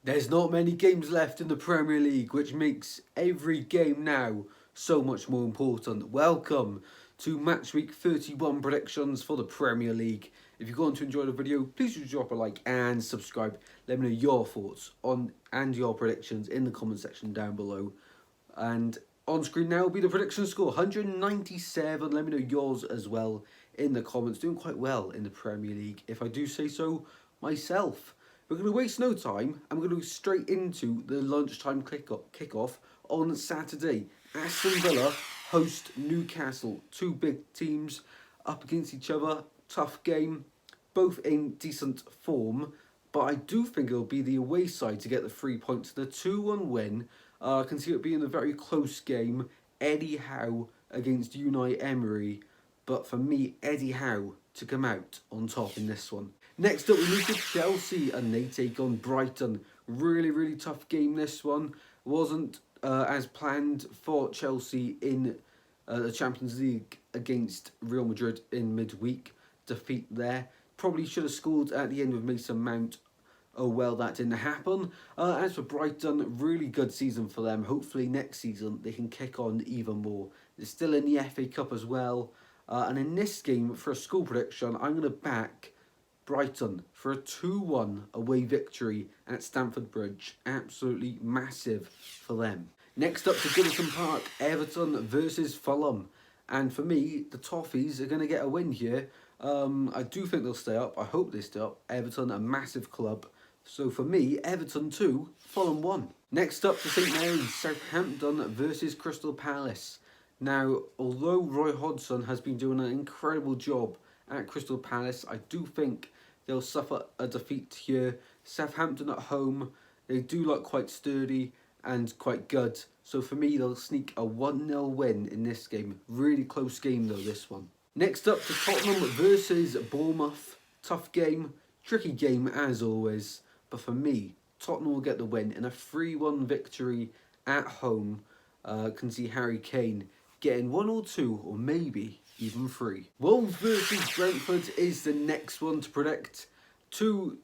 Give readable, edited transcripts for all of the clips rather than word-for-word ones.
There's not many games left in the Premier League, which makes every game now so much more important. Welcome to Match Week 31 predictions for the Premier League. If you're going to enjoy the video, please do drop a like and subscribe. Let me know your thoughts on and your predictions in the comment section down below. And on screen now will be the prediction score, 197. Let me know yours as well in the comments. Doing quite well in the Premier League, if I do say so myself. We're going to waste no time and we're going to go straight into the lunchtime kickoff on Saturday. Aston Villa host Newcastle. Two big teams up against each other. Tough game. Both in decent form. But I do think it'll be the away side to get the 3 points. The 2-1 win. I can see it being a very close game. Eddie Howe against Unai Emery. But for me, Eddie Howe to come out on top in this one. Next up, we move to Chelsea and they take on Brighton. Really tough game this one. Wasn't as planned for Chelsea in the Champions League against Real Madrid in midweek. Defeat there. Probably should have scored at the end with Mason Mount. Oh well, that didn't happen. As for Brighton, really good season for them. Hopefully next season they can kick on even more. They're still in the FA Cup as well. And in this game, for a score prediction, I'm going to back Brighton for a 2-1 away victory at Stamford Bridge. Absolutely massive for them. Next up to Goodison Park, Everton versus Fulham. And for me, the Toffees are going to get a win here. I do think they'll stay up. I hope they stay up. Everton, a massive club. So for me, Everton 2, Fulham 1. Next up to St Mary's, Southampton versus Crystal Palace. Now, although Roy Hodgson has been doing an incredible job at Crystal Palace, I do think they'll suffer a defeat here. Southampton at home, they do look quite sturdy and quite good. So for me, they'll sneak a 1-0 win in this game. Really close game though, this one. Next up to Tottenham versus Bournemouth. Tough game, tricky game as always. But for me, Tottenham will get the win in a 3-1 victory at home. Can see Harry Kane getting 1 or 2 or maybe even 3. Wolves versus Brentford is the next one to predict. Two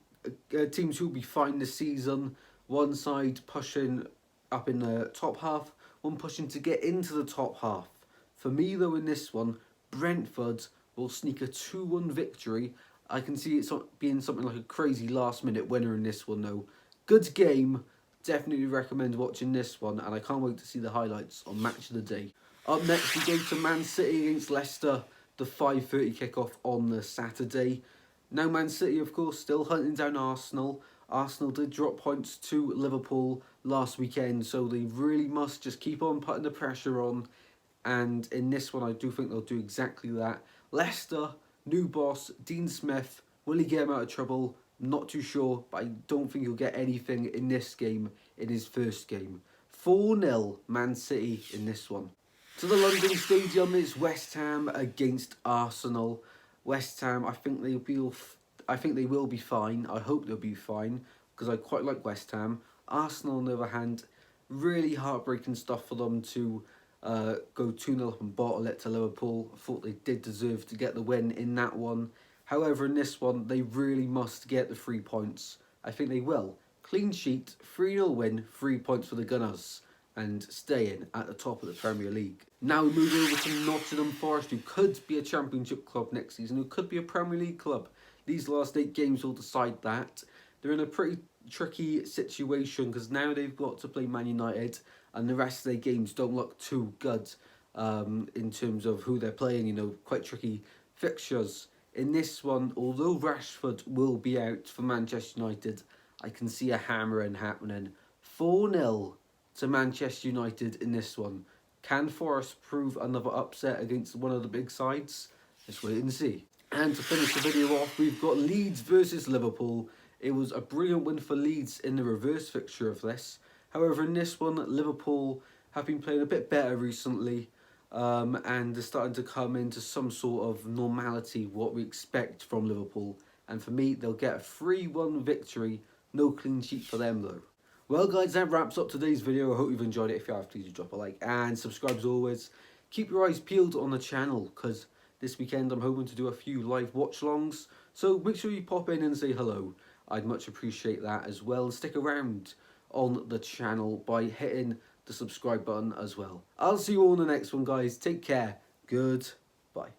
teams who will be fine this season. One side pushing up in the top half, one pushing to get into the top half. For me though in this one, Brentford will sneak a 2-1 victory. I can see it being something like a crazy last minute winner in this one though. Good game, definitely recommend watching this one and I can't wait to see the highlights on Match of the Day. Up next we go to Man City against Leicester, the 5:30 kickoff on the Saturday. Now Man City of course still hunting down Arsenal. Arsenal did drop points to Liverpool last weekend, so they really must just keep on putting the pressure on. And in this one I do think they'll do exactly that. Leicester, new boss, Dean Smith, will he get him out of trouble? Not too sure, but I don't think he'll get anything in this game, in his first game. 4-0 Man City in this one. To the London Stadium is West Ham against Arsenal. West Ham, I think they will be fine. I hope they'll be fine because I quite like West Ham. Arsenal, on the other hand, really heartbreaking stuff for them to go 2-0 up and bottle it to Liverpool. I thought they did deserve to get the win in that one. However, in this one, they really must get the 3 points. I think they will. Clean sheet, 3-0 win, 3 points for the Gunners and staying at the top of the Premier League. Now we move over to Nottingham Forest, who could be a Championship club next season, who could be a Premier League club. These last 8 games will decide that. They're in a pretty tricky situation because now they've got to play Man United and the rest of their games don't look too good in terms of who they're playing, you know, quite tricky fixtures. In this one, although Rashford will be out for Manchester United, I can see a hammering happening. 4-0 to Manchester United in this one. Can Forest prove another upset against one of the big sides? Let's wait and see. And to finish the video off, we've got Leeds versus Liverpool. It was a brilliant win for Leeds in the reverse fixture of this. However, in this one, Liverpool have been playing a bit better recently. And they're starting to come into some sort of normality, what we expect from Liverpool. And for me, they'll get a 3-1 victory. No clean sheet for them though. Well guys, that wraps up today's video. I hope you've enjoyed it. If you have, please do drop a like and subscribe as always. Keep your eyes peeled on the channel because this weekend I'm hoping to do a few live watch-alongs. So make sure you pop in and say hello. I'd much appreciate that as well. Stick around on the channel by hitting the subscribe button as well. I'll see you all in the next one, guys. Take care. Goodbye.